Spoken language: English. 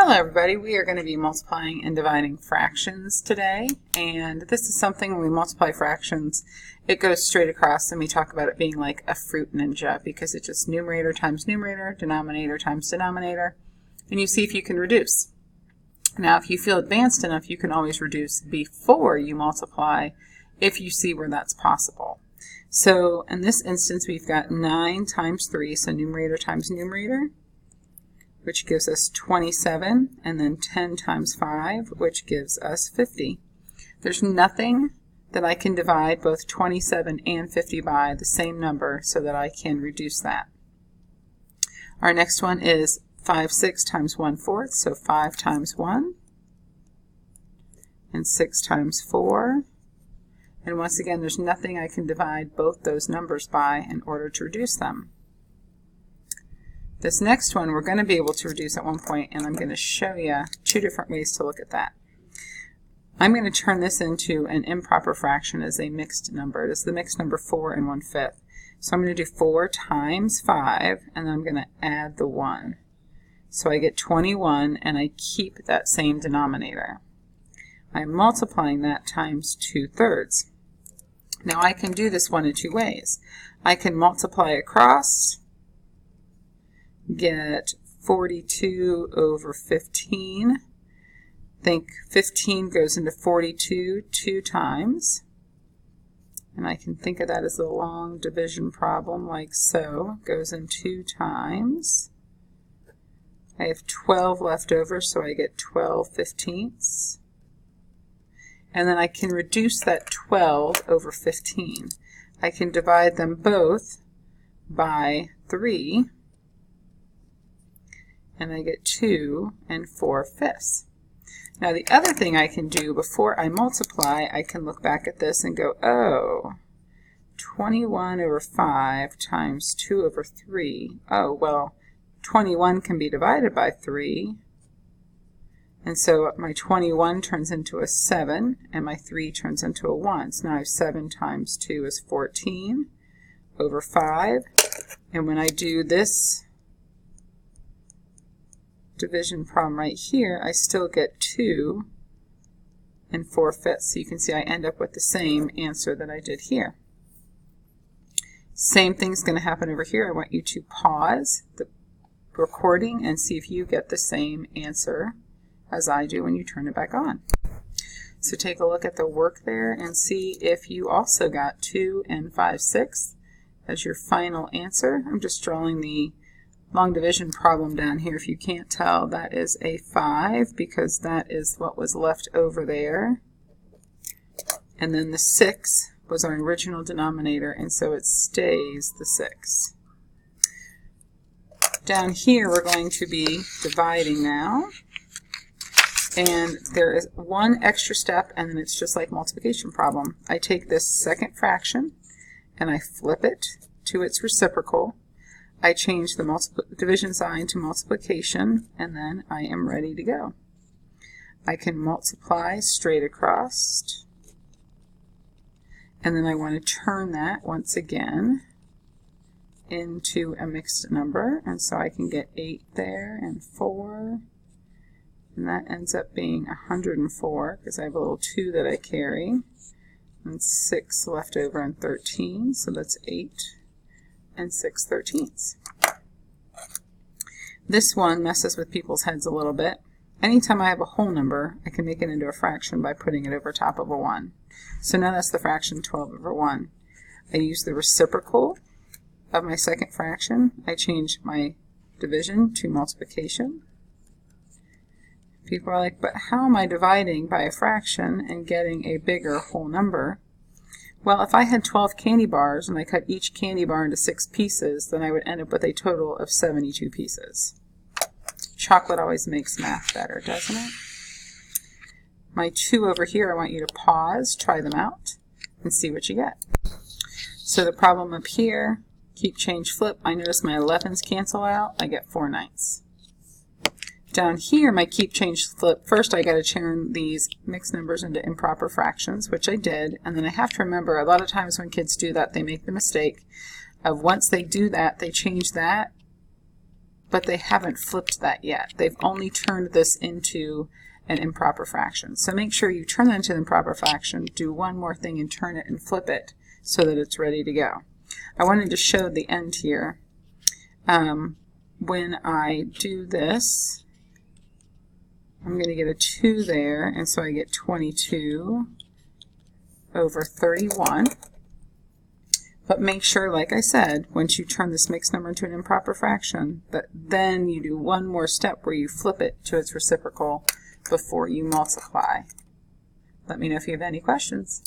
Hello everybody, we are going to be multiplying and dividing fractions today, and this is something when we multiply fractions it goes straight across, and we talk about it being like a fruit ninja because it's just numerator times numerator, denominator times denominator, and you see if you can reduce. Now if you feel advanced enough you can always reduce before you multiply if you see where that's possible. So in this instance we've got 9 times 3, so numerator times numerator, which gives us 27, and then 10 times 5, which gives us 50. There's nothing that I can divide both 27 and 50 by the same number so that I can reduce that. Our next one is 5 6 times 1/4, so 5 times 1, and 6 times 4. And once again, there's nothing I can divide both those numbers by in order to reduce them. This next one we're going to be able to reduce at one point, and I'm going to show you two different ways to look at that. I'm going to turn this into an improper fraction as a mixed number. It is the mixed number 4 and 1/5. So I'm going to do 4 times 5, and then I'm going to add the 1. So I get 21, and I keep that same denominator. I'm multiplying that times 2/3. Now I can do this one in two ways. I can multiply across, get 42 over 15. Think 15 goes into 42 two times. And I can think of that as a long division problem like so. It goes in 2 times. I have 12 left over, so I get 12/15. And then I can reduce that 12 over 15. I can divide them both by 3. And I get 2 4/5. Now the other thing I can do before I multiply, I can look back at this and go, oh, 21 over 5 times 2 over 3. Oh, well, 21 can be divided by 3. And so my 21 turns into a 7, and my 3 turns into a 1. So now I have 7 times 2 is 14 over 5. And when I do this division problem right here, I still get 2 4/5. So you can see I end up with the same answer that I did here. Same thing's going to happen over here. I want you to pause the recording and see if you get the same answer as I do when you turn it back on. So take a look at the work there and see if you also got 2 5/6 as your final answer. I'm just drawing the long division problem down here. If you can't tell, that is a 5 because that is what was left over there. And then the 6 was our original denominator, and so it stays the 6. Down here we're going to be dividing now. And there is one extra step, and then it's just like multiplication problem. I take this second fraction and I flip it to its reciprocal. I change the division sign to multiplication, and then I am ready to go. I can multiply straight across, and then I want to turn that once again into a mixed number, and so I can get 8 there and 4, and that ends up being 104 because I have a little 2 that I carry, and 6 left over and 13, so that's 8 6/13. This one messes with people's heads a little bit. Anytime I have a whole number, I can make it into a fraction by putting it over top of a 1. So now that's the fraction 12 over 1. I use the reciprocal of my second fraction. I change my division to multiplication. People are like, but how am I dividing by a fraction and getting a bigger whole number? Well, if I had 12 candy bars and I cut each candy bar into 6 pieces, then I would end up with a total of 72 pieces. Chocolate always makes math better, doesn't it? My 2 over here, I want you to pause, try them out, and see what you get. So the problem up here, keep, change, flip, I notice my 11s cancel out, I get 4 9ths. Down here, my keep, change, flip, first I got to turn these mixed numbers into improper fractions, which I did, and then I have to remember a lot of times when kids do that, they make the mistake of once they do that, they change that but they haven't flipped that yet. They've only turned this into an improper fraction. So make sure you turn that into an improper fraction, do one more thing and turn it and flip it so that it's ready to go. I wanted to show the end here. When I do this, I'm going to get a 2 there, and so I get 22 over 31. But make sure, like I said, once you turn this mixed number into an improper fraction, that then you do one more step where you flip it to its reciprocal before you multiply. Let me know if you have any questions.